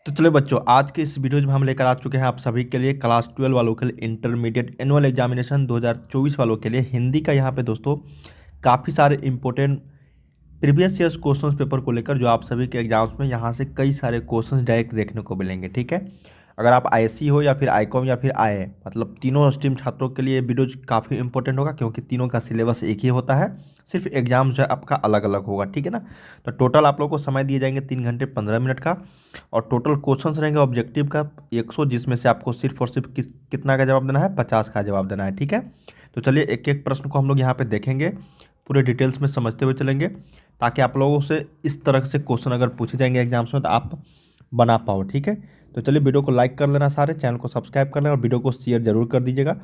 तो चलो बच्चों, आज के इस वीडियो में हम लेकर आ चुके हैं आप सभी के लिए क्लास 12 वालों के लिए इंटरमीडिएट एनुअल एग्जामिनेशन 2024 वालों के लिए हिंदी का। यहाँ पे दोस्तों काफ़ी सारे important previous years questions paper को लेकर जो आप सभी के एग्जाम्स में यहाँ से कई सारे क्वेश्चंस डायरेक्ट देखने को मिलेंगे। ठीक है, अगर आप आईएससी हो या फिर आईकॉम या फिर आईए, मतलब तीनों स्ट्रीम छात्रों के लिए वीडियो काफ़ी इंपॉर्टेंट होगा, क्योंकि तीनों का सिलेबस एक ही होता है, सिर्फ एग्जाम जो है आपका अलग अलग होगा। ठीक है ना। तो टोटल आप लोगों को समय दिए जाएंगे 3 घंटे 15 मिनट का, और टोटल क्वेश्चंस रहेंगे ऑब्जेक्टिव का 100, जिसमें से आपको सिर्फ और सिर्फ कितना का जवाब देना है, 50 का जवाब देना है। ठीक है, तो चलिए एक एक प्रश्न को हम लोग यहाँ पे देखेंगे, पूरे डिटेल्स में समझते हुए चलेंगे, ताकि आप लोगों से इस तरह से क्वेश्चन अगर पूछे जाएंगे एग्जाम्स में तो आप बना पाओ। ठीक है, तो चलिए वीडियो को लाइक कर लेना, सारे चैनल को सब्सक्राइब कर लेना और वीडियो को शेयर जरूर कर दीजिएगा।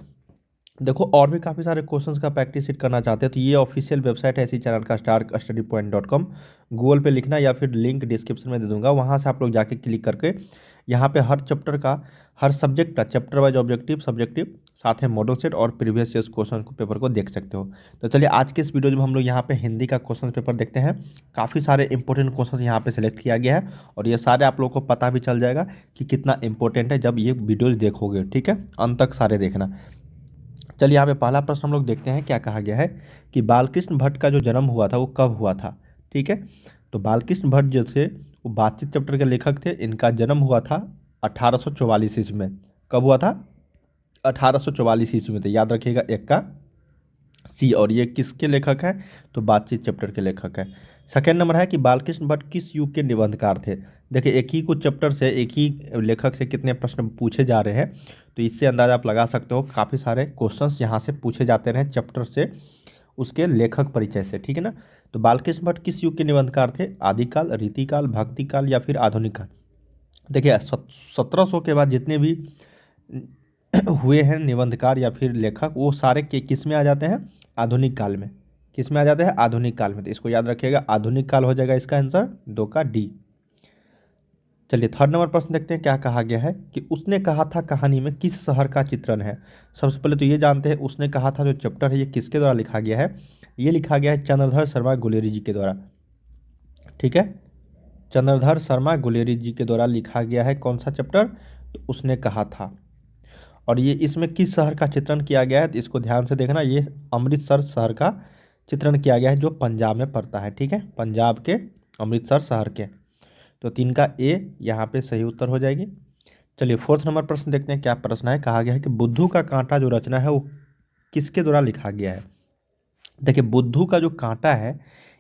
देखो, और भी काफ़ी सारे क्वेश्चंस का प्रैक्टिस शीट करना चाहते हैं तो ये ऑफिशियल वेबसाइट है इसी चैनल का, starkstudypoint.com। गूगल पे लिखना या फिर लिंक डिस्क्रिप्शन में दे दूंगा, वहाँ से आप लोग जाके क्लिक करके यहाँ पे हर चैप्टर का, हर सब्जेक्ट का चैप्टर वाइज ऑब्जेक्टिव सब्जेक्टिव, साथ में मॉडल सेट और प्रीवियस ईयर्स क्वेश्चन पेपर को देख सकते हो। तो चलिए आज के इस वीडियो में हम लोग यहाँ पे हिंदी का क्वेश्चन पेपर देखते हैं। काफ़ी सारे इंपॉर्टेंट क्वेश्चन यहाँ पे सिलेक्ट किया गया है, और ये सारे आप लोगों को पता भी चल जाएगा कि कितना इंपॉर्टेंट है जब ये वीडियोज़ देखोगे। ठीक है, अंत तक सारे देखना। चलिए यहाँ पे पहला प्रश्न हम लोग देखते हैं, क्या कहा गया है कि बालकृष्ण भट्ट का जो जन्म हुआ था वो कब हुआ था। ठीक है, तो बालकृष्ण भट्ट जो थे वो बातचीत चैप्टर के लेखक थे। इनका जन्म हुआ था 1844 ईस्वी में। कब हुआ था? 1844 ईस्वी में। तो याद रखिएगा एक का सी। और ये किसके लेखक हैं? तो बातचीत चैप्टर के लेखक हैं। सेकेंड नंबर है कि बालकृष्ण भट्ट किस युग के निबंधकार थे। देखिए, एक ही कुछ चैप्टर से एक ही लेखक से कितने प्रश्न पूछे जा रहे हैं, तो इससे अंदाजा आप लगा सकते हो काफ़ी सारे क्वेश्चंस यहाँ से पूछे जाते रहे चैप्टर से, उसके लेखक परिचय से। ठीक है ना। तो बालकृष्ण भट्ट किस युग के निबंधकार थे? आदिकाल, रीतिकाल, भक्तिकाल या फिर आधुनिक काल। देखिए, 1700 के बाद जितने भी हुए हैं निबंधकार या फिर लेखक, वो सारे के किस में आ जाते हैं? आधुनिक काल में। किस में आ जाते हैं? आधुनिक काल में। तो इसको याद रखिएगा, आधुनिक काल हो जाएगा इसका आंसर, दो का डी। चलिए थर्ड नंबर प्रश्न देखते हैं, क्या कहा गया है कि उसने कहा था कहानी में किस शहर का चित्रण है। सबसे पहले तो ये जानते हैं, उसने कहा था जो चैप्टर है ये किसके द्वारा लिखा गया है। ये लिखा गया है चंद्रधर शर्मा गुलेरी जी के द्वारा। ठीक है, चंद्रधर शर्मा गुलेरी जी के द्वारा लिखा गया है कौन सा चैप्टर? तो उसने कहा था। और ये इसमें किस शहर का चित्रण किया गया है, तो इसको ध्यान से देखना, ये अमृतसर शहर का चित्रण किया गया है जो पंजाब में पड़ता है। ठीक है, पंजाब के अमृतसर शहर के। तो 3 का ए यहाँ पे सही उत्तर हो जाएगी। चलिए फोर्थ नंबर प्रश्न देखते हैं, क्या प्रश्न है। कहा गया है कि बुद्धू का कांटा जो रचना है वो किसके द्वारा लिखा गया है। देखिए, बुद्धू का जो कांटा है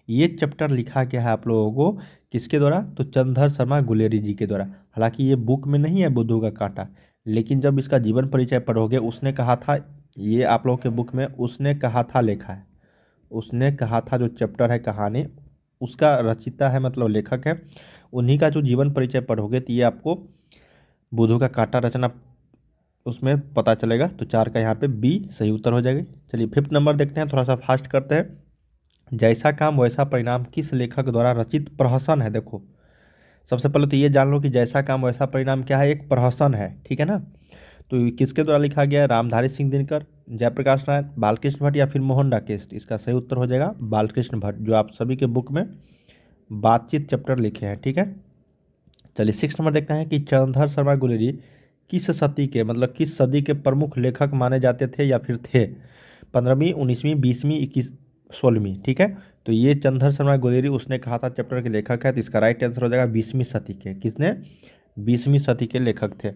ये चैप्टर लिखा गया है आप लोगों को किसके द्वारा? तो चंद्रधर शर्मा गुलेरी जी के द्वारा। हालांकि ये बुक में नहीं है बुद्धू का कांटा, लेकिन जब इसका जीवन परिचय पढ़ोगे, उसने कहा था, ये आप लोगों के बुक में उसने कहा था लिखा है। उसने कहा था जो चैप्टर है कहानी, उसका रचिता है, मतलब लेखक है, उन्हीं का जो जीवन परिचय पढ़ोगे तो ये आपको बुद्धू का कांटा रचना उसमें पता चलेगा। तो 4 का यहाँ पे बी सही उत्तर हो जाएगी। चलिए फिफ्थ नंबर देखते हैं, थोड़ा सा फास्ट करते हैं। जैसा काम वैसा परिणाम किस लेखक द्वारा रचित प्रहसन है। देखो, सबसे पहले तो ये जान लो कि जैसा काम वैसा परिणाम क्या है, एक प्रहसन है। ठीक है ना। तो ये किसके द्वारा लिखा गया है? रामधारी सिंह दिनकर, जयप्रकाश नारायण, बालकृष्ण भट्ट या फिर मोहन राकेश। तो इसका सही उत्तर हो जाएगा बालकृष्ण भट्ट, जो आप सभी के बुक में बातचीत चैप्टर लिखे हैं। ठीक है, चलिए सिक्स नंबर देखते हैं कि चंद्रधर शर्मा गुलेरी किस सदी के, मतलब किस सदी के प्रमुख लेखक माने जाते थे या फिर थे। 15वीं 19वीं 20वीं 21 16वीं। ठीक है, तो ये चंद्रधर शर्मा गुलेरी उसने कहा था चैप्टर के लेखक है, तो इसका राइट आंसर हो जाएगा 20वीं सदी के। किसने? 20वीं सदी के लेखक थे।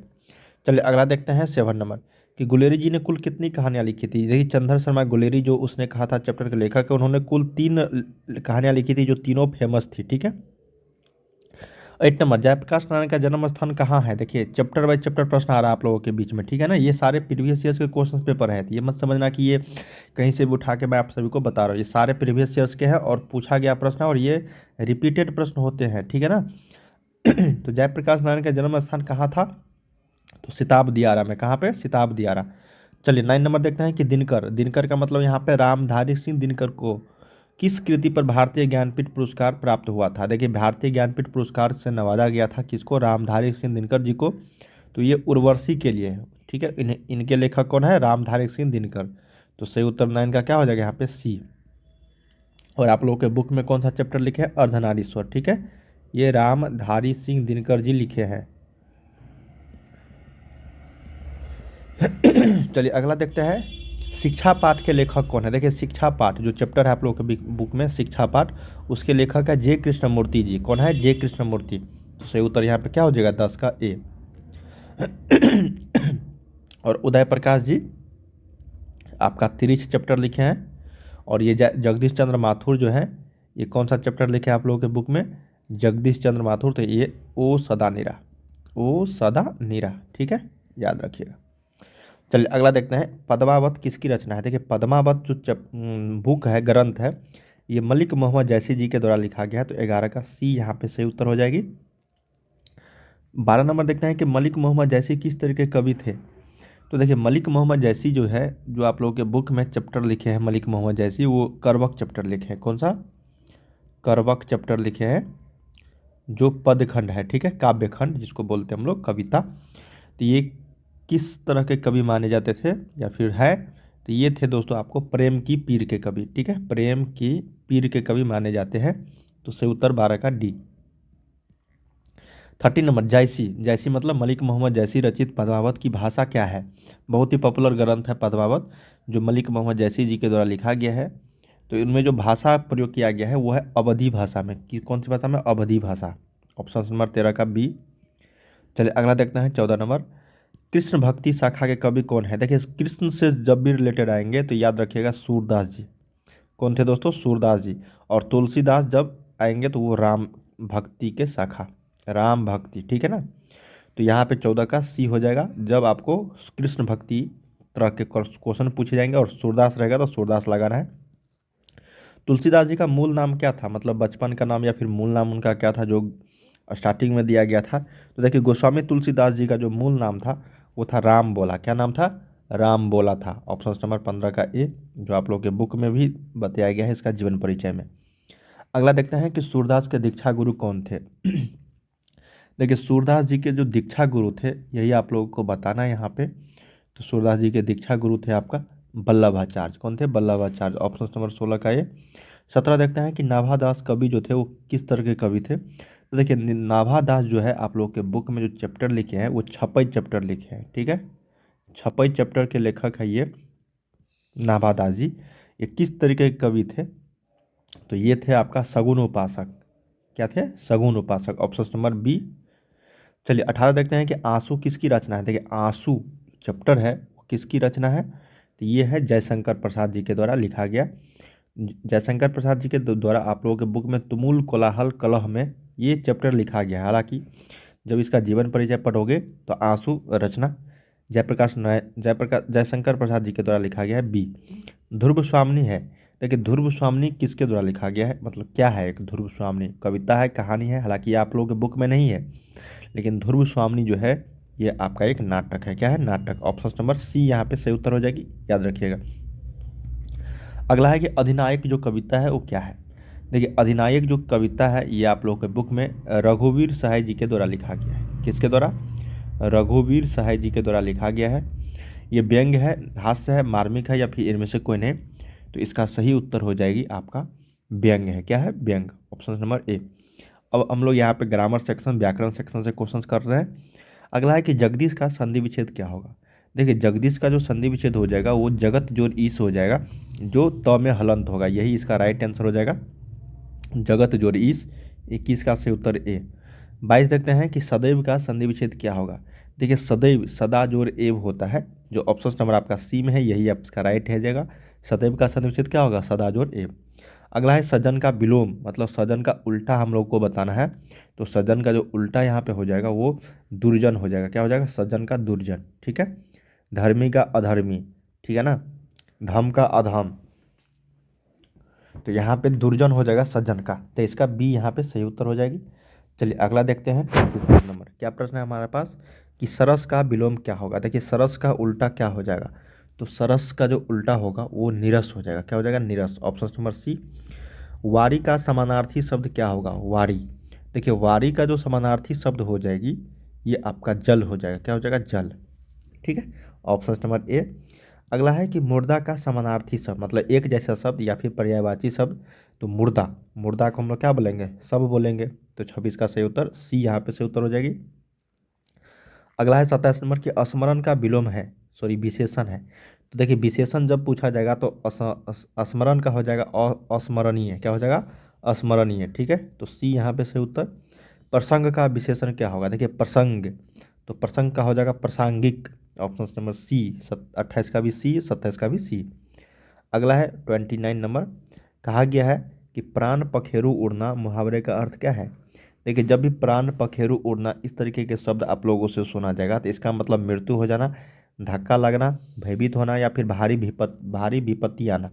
चलिए अगला देखते हैं 7 नंबर कि गुलेरी जी ने कुल कितनी कहानियाँ लिखी थी। देखिए, चंद्रधर शर्मा गुलेरी जो उसने कहा था चैप्टर के लेखक है, उन्होंने कुल 3 कहानियाँ लिखी थी जो तीनों फेमस थी। ठीक है, 8 नंबर जयप्रकाश नारायण का जन्म स्थान कहाँ है। देखिए, चैप्टर बाय चैप्टर प्रश्न आ रहा है आप लोगों के बीच में। ठीक है ना, ये सारे प्रीवियस ईयर्स के क्वेश्चन पेपर है, तो ये मत समझना कि ये कहीं से भी उठा के मैं आप सभी को बता रहा हूँ। ये सारे प्रीवियस ईयर्स के हैं और पूछा गया प्रश्न है, और ये रिपीटेड प्रश्न होते हैं। ठीक है ना। तो जयप्रकाश नारायण का जन्म स्थान कहाँ था? तो सिताब आरा में। कहाँ पे? सिताब आरा। चलिए 9 नंबर देखते हैं कि दिनकर, दिनकर का मतलब यहाँ पे रामधारी सिंह दिनकर को किस कृति पर भारतीय ज्ञानपीठ पुरस्कार प्राप्त हुआ था। देखिए, भारतीय ज्ञानपीठ पुरस्कार से नवाजा गया था किसको? रामधारी सिंह दिनकर जी को। तो ये उर्वशी के लिए है। ठीक है, इनके लेखक कौन है? रामधारी सिंह दिनकर। तो सही उत्तर 9 का क्या हो जाएगा यहाँ पे? सी। और आप लोगों के बुक में कौन सा चैप्टर लिखे हैं? अर्धनारीश्वर। ठीक है, ये रामधारी सिंह दिनकर जी लिखे हैं। चलिए अगला देखते हैं, शिक्षा पाठ के लेखक कौन है। देखिए शिक्षा पाठ जो चैप्टर है आप लोगों के बुक में, शिक्षा पाठ, उसके लेखक है जे कृष्णमूर्ति जी। कौन है? जे कृष्णमूर्ति। तो सही उत्तर यहाँ पे क्या हो जाएगा? 10 का ए। और उदय प्रकाश जी आपका तिरिछ चैप्टर लिखे हैं। और ये जगदीश चंद्र माथुर जो है, ये कौन सा चैप्टर लिखे हैं आप लोगों के बुक में? जगदीश चंद्र माथुर। तो ये ओ सदा नीरा, ओ सदा नीरा, ठीक है, याद रखिएगा। चलिए अगला देखते हैं, पद्मावत किसकी रचना है। देखिए पद्मावत जो बुक है, ग्रंथ है, ये मलिक मोहम्मद जैसी जी के द्वारा लिखा गया है। तो 11 का सी यहाँ पे सही उत्तर हो जाएगी। 12 नंबर देखते हैं कि मलिक मोहम्मद जैसी किस तरह के कवि थे। तो देखिए मलिक मोहम्मद जैसी जो है, जो आप लोगों के बुक में चैप्टर लिखे हैं मलिक मोहम्मद जैसी, वो करवक चैप्टर लिखे हैं। कौन सा? करवक चैप्टर लिखे हैं, जो पदखंड है, ठीक है, काव्य खंड जिसको बोलते हैं हम लोग, कविता। तो ये किस तरह के कवि माने जाते थे या फिर है? तो ये थे दोस्तों आपको प्रेम की पीर के कवि, ठीक है, प्रेम की पीर के कवि माने जाते हैं। तो सही उत्तर 12 का डी। 13 नंबर, जायसी। जायसी मतलब मलिक मोहम्मद जैसी रचित पद्मावत की भाषा क्या है। बहुत ही पॉपुलर ग्रंथ है पद्मावत, जो मलिक मोहम्मद जैसी जी के द्वारा लिखा गया है। तो इनमें जो भाषा प्रयोग किया गया है वो है अवधी भाषा में। कि कौन सी भाषा में? अवधी भाषा। ऑप्शन नंबर 13 का बी। चलिए अगला देखते हैं 14 नंबर, कृष्ण भक्ति शाखा के कवि कौन है। देखिए कृष्ण से जब भी रिलेटेड आएंगे तो याद रखिएगा सूरदास जी। कौन थे दोस्तों? सूरदास जी। और तुलसीदास जब आएंगे तो वो राम भक्ति के शाखा, राम भक्ति, ठीक है ना। तो यहाँ पे 14 का सी हो जाएगा। जब आपको कृष्ण भक्ति तरह के क्वेश्चन पूछे जाएंगे और सूरदास रहेगा तो सूरदास लगाना है। तुलसीदास जी का मूल नाम क्या था, मतलब बचपन का नाम या फिर मूल नाम उनका क्या था जो स्टार्टिंग में दिया गया था। तो देखिए गोस्वामी तुलसीदास जी का जो मूल नाम था वो था राम बोला। क्या नाम था? राम बोला था। ऑप्शन नंबर 15 का ए, जो आप लोग के बुक में भी बताया गया है इसका जीवन परिचय में। अगला देखते हैं कि सूरदास के दीक्षा गुरु कौन थे। देखिए सूरदास जी के जो दीक्षा गुरु थे, यही आप लोगों को बताना है यहाँ पे। तो सूरदास जी के दीक्षा गुरु थे आपका वल्लभाचार्य। कौन थे? वल्लभाचार्य। ऑप्शन नंबर 16 का ये। 17 देखते हैं कि नाभादास कवि जो थे वो किस तरह के कवि थे। तो देखिए नाभादास जो है आप लोग के बुक में जो चैप्टर लिखे हैं वो छपई चैप्टर लिखे हैं, ठीक है, छपई चैप्टर के लेखक है ये नाभादास जी। ये किस तरीके के कवि थे? तो ये थे आपका सगुन उपासक। क्या थे? सगुन उपासक। Option number B. चलिए 18 देखते हैं कि आंसू किसकी रचना है। देखिए आंसू चैप्टर है वो किसकी रचना है। तो ये है जयशंकर प्रसाद जी के द्वारा लिखा गया। जयशंकर प्रसाद जी के द्वारा आप लोगों के बुक में तुमुल कोलाहल कलह में ये चैप्टर लिखा गया है। हालांकि जब इसका जीवन परिचय पढ़ोगे तो आंसू रचना जयशंकर प्रसाद जी के द्वारा लिखा गया है बी। ध्रुव स्वामिनी है। देखिए ध्रुव स्वामिनी किसके द्वारा लिखा गया है, मतलब क्या है एक ध्रुव स्वामिनी? कविता है, कहानी है, हालांकि ये आप लोगों के बुक में नहीं है। लेकिन ध्रुव स्वामिनी जो है ये आपका एक नाटक है। क्या है? नाटक। ऑप्शन नंबर सी यहाँ पे सही उत्तर हो जाएगी, याद रखिएगा। अगला है कि अधिनायक जो कविता है वो क्या है। देखिए अधिनायक जो कविता है ये आप लोगों के बुक में रघुवीर सहाय जी के द्वारा लिखा गया है। किसके द्वारा? रघुवीर सहाय जी के द्वारा लिखा गया है। ये व्यंग्य है, हास्य है, मार्मिक है, या फिर इनमें से कोई नहीं। तो इसका सही उत्तर हो जाएगी आपका व्यंग्य है। क्या है? व्यंग्य। Option number A. अब हम लोग यहाँ पे ग्रामर सेक्शन, व्याकरण सेक्शन से क्वेश्चंस कर रहे हैं। अगला है कि जगदीश का संधि विच्छेद क्या होगा। देखिए जगदीश का जो संधि विच्छेद हो जाएगा वो जगत जोर ईस हो जाएगा, जो त में हलंत होगा, यही इसका राइट आंसर हो जाएगा, जगत जोर ईस। 21 का सही उत्तर ए। 22 देखते हैं कि सदैव का संधि विच्छेद क्या होगा। देखिए सदैव सदा जोर एव होता है, जो ऑप्शन नंबर आपका सी में है यही आपका राइट है जाएगा। सदैव का संधि विच्छेद क्या होगा? सदा जोर एव। अगला है सजन का विलोम, मतलब सजन का उल्टा हम लोग को बताना है। तो सजन का जो उल्टा यहाँ पे हो जाएगा वो दुर्जन हो जाएगा। क्या हो जाएगा? सजन का दुर्जन, ठीक है। धर्मी का अधर्मी, ठीक है ना, धम का अधम। तो यहाँ पे दुर्जन हो जाएगा सज्जन का। तो इसका बी यहाँ पे सही उत्तर हो जाएगी। चलिए अगला देखते हैं 24 नंबर। क्या प्रश्न है हमारे पास कि सरस का विलोम क्या होगा। देखिए सरस का उल्टा क्या हो जाएगा। तो सरस का जो उल्टा होगा वो नीरस हो जाएगा। क्या हो जाएगा? नीरस। Option number C. वारी का समानार्थी शब्द क्या होगा? वारी। देखिए वारी का जो समानार्थी शब्द हो जाएगी ये आपका जल हो जाएगा। क्या हो जाएगा? जल, ठीक है। Option number A. अगला है कि मुर्दा का समानार्थी शब्द, मतलब एक जैसा शब्द या फिर पर्यायवाची शब्द। तो मुर्दा, मुर्दा को हम लोग क्या बोलेंगे? सब बोलेंगे। तो 26 का सही उत्तर सी यहाँ पे सही उत्तर हो जाएगी। अगला है 27 नंबर कि स्मरण का विलोम है। सॉरी विशेषण है। तो देखिए विशेषण जब पूछा जाएगा तो स्मरण का हो जाएगा अस्मरणीय, क्या हो जाएगा, अस्मरणीय। ठीक है, तो सी यहाँ पे सही उत्तर। प्रसंग का विशेषण क्या होगा, देखिए प्रसंग, तो प्रसंग का हो जाएगा प्रासंगिक, ऑप्शन नंबर सी। 28 का भी सी, 27 का भी सी। अगला है 29 नंबर, कहा गया है कि प्राण पखेरु उड़ना मुहावरे का अर्थ क्या है। देखिए जब भी प्राण पखेरु उड़ना इस तरीके के शब्द आप लोगों से सुना जाएगा तो इसका मतलब मृत्यु हो जाना, धक्का लगना, भयभीत होना या फिर भारी विपत्ति आना।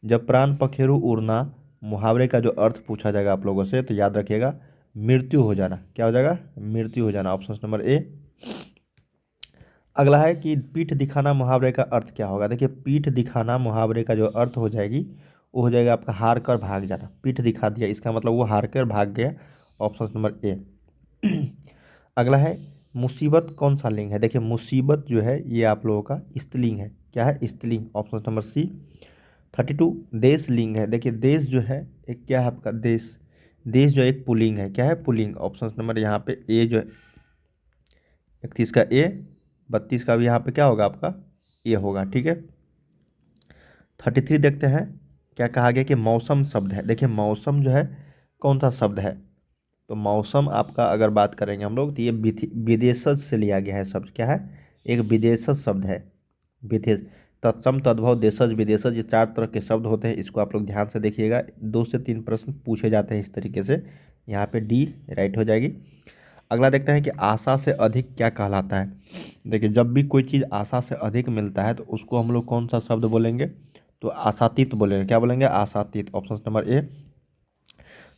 जब प्राण पखेरु उड़ना मुहावरे का जो अर्थ पूछा जाएगा आप लोगों से तो याद रखिएगा मृत्यु हो जाना, क्या हो जाएगा, मृत्यु हो जाना, ऑप्शन नंबर ए। अगला है कि पीठ दिखाना मुहावरे का अर्थ क्या होगा। देखिए पीठ दिखाना मुहावरे का जो अर्थ हो जाएगी वो हो जाएगा आपका हार कर भाग जाना, पीठ दिखा दिया इसका मतलब वो हार कर भाग गया, ऑप्शन नंबर ए। अगला है मुसीबत कौन सा लिंग है। देखिए मुसीबत जो है ये आप लोगों का स्त्रीलिंग है, क्या है, स्त्रीलिंग, ऑप्शन नंबर सी। 32 देश लिंग है। देखिए देश जो है एक क्या है आपका, देश, देश जो एक पुल्लिंग है, क्या है, पुल्लिंग, ऑप्शन नंबर यहाँ पे ए जो है 31 का ए, 32 का भी यहाँ पे क्या होगा आपका ए होगा। ठीक है, 33 देखते हैं क्या कहा गया कि मौसम शब्द है। देखिए मौसम जो है कौन सा शब्द है, तो मौसम आपका अगर बात करेंगे हम लोग तो ये विदेशज से लिया गया है शब्द, क्या है, एक विदेशज शब्द है, विदेश, तत्सम तद्भव देशज विदेशज, ये 4 तरह के शब्द होते हैं, इसको आप लोग ध्यान से देखिएगा, 2 से 3 प्रश्न पूछे जाते हैं इस तरीके से, यहाँ पे डी राइट हो जाएगी। अगला देखते हैं कि आशा से अधिक क्या कहलाता है। देखिए जब भी कोई चीज़ आशा से अधिक मिलता है तो उसको हम लोग कौन सा शब्द बोलेंगे, तो आशातीत बोलेंगे, क्या बोलेंगे, आशातीत, ऑप्शन नंबर ए।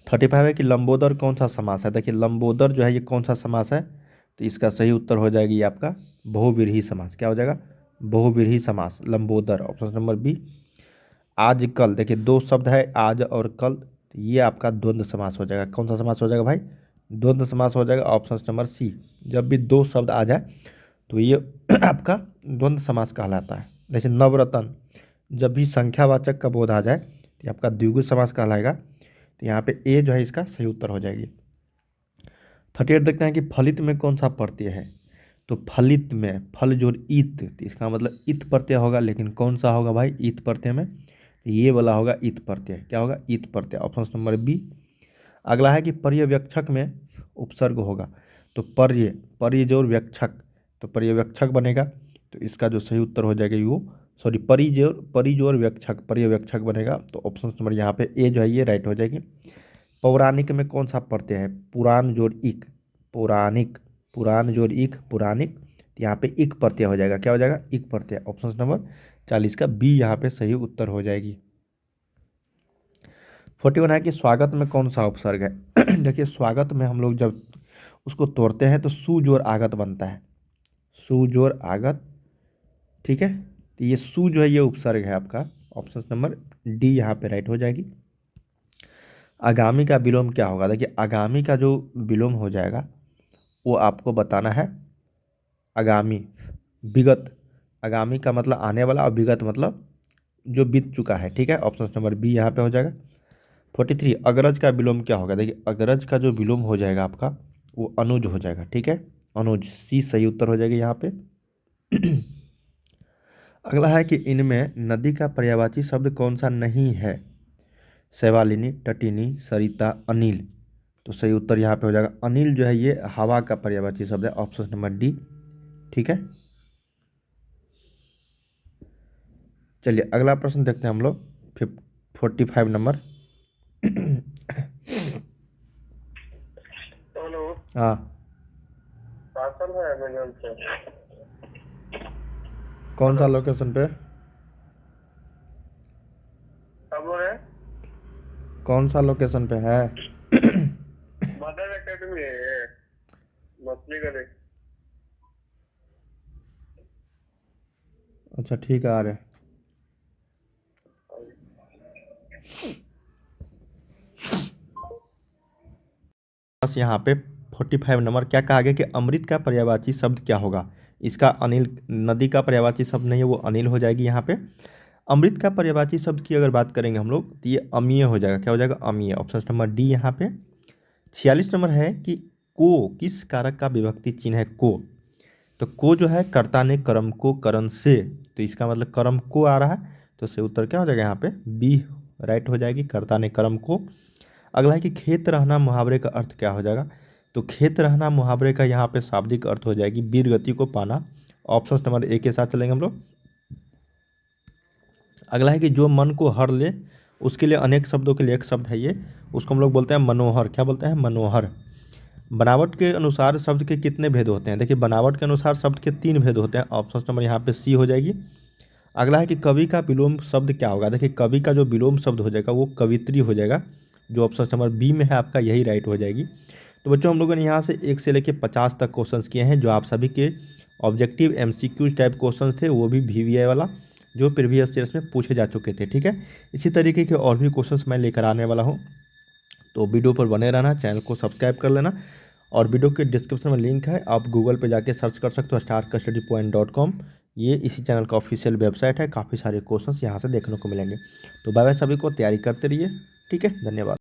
35 है कि लंबोदर कौन सा समास है। देखिए लंबोदर जो है ये कौन सा समास है, तो इसका सही उत्तर हो जाएगी ये आपका बहुव्रीहि समास, क्या हो जाएगा, बहुव्रीहि समास, लंबोदर, ऑप्शन नंबर बी। आज कल, देखिए 2 शब्द है आज और कल, तो ये आपका द्वंद्व समास हो जाएगा, कौन सा समास हो जाएगा भाई, द्वंद्व समास हो जाएगा, ऑप्शन नंबर सी। जब भी 2 शब्द आ जाए तो ये आपका द्वंद्व समास कहलाता है। जैसे नवरत्न, जब भी संख्यावाचक का बोध आ जाए तो ये आपका द्विगु समास कहलाएगा, तो यहाँ पे ए जो है इसका सही उत्तर हो जाएगी। 38 देखते हैं कि फलित में कौन सा प्रत्यय है, तो फलित में फल जोड़ इत, तो इसका मतलब इत प्रत्यय होगा, लेकिन कौन सा होगा भाई इत प्रत्यय में, तो ये वाला होगा इत प्रत्यय, क्या होगा, इत प्रत्यय, ऑप्शन नंबर बी। अगला है कि पर्यवेक्षक में उपसर्ग होगा, तो पर्य जोड़ व्यक्षक, तो पर्यवेक्षक बनेगा, तो इसका जो सही उत्तर हो जाएगा वो, सॉरी परिजोर व्यक्षक, पर्यवेक्षक बनेगा, तो ऑप्शन नंबर यहाँ पे ए जो है ये राइट हो जाएगी। पौराणिक में कौन सा प्रत्यय है, पुराण जोड़ इक, पौराणिक, पुराण जोड़ इक, पुराणिक, तो यहाँ पे इक प्रत्यय हो जाएगा, क्या हो जाएगा, इक प्रत्यय, ऑप्शन नंबर 40 का बी यहाँ पे सही उत्तर हो जाएगी। 41 है कि स्वागत में कौन सा उपसर्ग है। देखिए स्वागत में हम लोग जब उसको तोड़ते हैं तो सु जोड़ आगत बनता है, सु जोड़ आगत, ठीक है, तो ये सु जो है ये उपसर्ग है आपका, ऑप्शन नंबर डी यहाँ पे राइट हो जाएगी। आगामी का विलोम क्या होगा। देखिए आगामी का जो विलोम हो जाएगा वो आपको बताना है, आगामी, विगत, आगामी का मतलब आने वाला और विगत मतलब जो बीत चुका है, ठीक है, ऑप्शन नंबर बी यहाँ पे हो जाएगा। 43 अग्रज का विलोम क्या होगा। देखिए अग्रज का जो विलोम हो जाएगा आपका वो अनुज हो जाएगा, ठीक है, अनुज, सी सही उत्तर हो जाएगी यहाँ पे। अगला है कि इनमें नदी का पर्यायवाची शब्द कौन सा नहीं है, शैवालिनी, तटिनी, सरिता, अनिल, तो सही उत्तर यहाँ पे हो जाएगा अनिल जो है ये हवा का पर्यायवाची शब्द है, ऑप्शन नंबर डी, ठीक है। चलिए अगला प्रश्न देखते हैं हम लोग 45 नंबर। हेलो, हाँ पार्सल है अमेजन से। कौन सा हेलो, लोकेशन पे, कब हो रहे? कौन सा लोकेशन पे है। मदर एकेडमी है, मछली गली। अच्छा ठीक है आ रहे। बस यहाँ पे 45 नंबर क्या कहा गया कि अमृत का पर्यायवाची शब्द क्या होगा। इसका अनिल, नदी का पर्यायवाची शब्द नहीं है वो अनिल हो जाएगी यहाँ पे। अमृत का पर्यायवाची शब्द की अगर बात करेंगे हम लोग तो ये अमीय हो जाएगा, क्या हो जाएगा, अमीय, ऑप्शन नंबर डी यहाँ पे। 46 नंबर है कि को किस कारक का विभक्ति चिन्ह है, को, तो को जो है कर्ता ने कर्म को करण से, तो इसका मतलब कर्म को आ रहा है, तो इससे उत्तर क्या हो जाएगा यहाँ पे बी राइट हो जाएगी, कर्ता ने कर्म को। अगला है कि खेत रहना मुहावरे का अर्थ क्या हो जाएगा, तो खेत रहना मुहावरे का यहाँ पे शाब्दिक अर्थ हो जाएगी वीर गति को पाना। ऑप्शन नंबर ए के साथ चलेंगे हम लोग। अगला है कि जो मन को हर ले, उसके लिए अनेक शब्दों के लिए एक शब्द है ये, उसको हम लोग बोलते हैं मनोहर। क्या बोलते हैं? मनोहर। बनावट के अनुसार शब्द के कितने भेद होते हैं? देखिए बनावट के अनुसार शब्द के 3 भेद होते हैं। ऑप्शन नंबर यहाँ पे सी हो जाएगी। अगला है कि कवि का विलोम शब्द क्या होगा? देखिए कवि का जो विलोम शब्द हो जाएगा वो कवित्री हो जाएगा, जो ऑप्शन नंबर बी में है आपका, यही राइट हो जाएगी। तो बच्चों हम लोगों ने यहाँ से 1 से लेकर 50 तक क्वेश्चंस किए हैं, जो आप सभी के ऑब्जेक्टिव MCQ टाइप क्वेश्चंस थे, वो भी VVI वाला, जो प्रीवियस ईयर्स में पूछे जा चुके थे। ठीक है, इसी तरीके के और भी क्वेश्चंस मैं लेकर आने वाला हूँ, तो वीडियो पर बने रहना, चैनल को सब्सक्राइब कर लेना। और वीडियो के डिस्क्रिप्शन में लिंक है, आप गूगल पे जाके सर्च कर सकते हो starkstudypoint.com, ये इसी चैनल का ऑफिशियल वेबसाइट है। काफ़ी सारे क्वेश्चंस यहाँ से देखने को मिलेंगे। तो बाय बाय सभी को, तैयारी करते रहिए। ठीक है, धन्यवाद।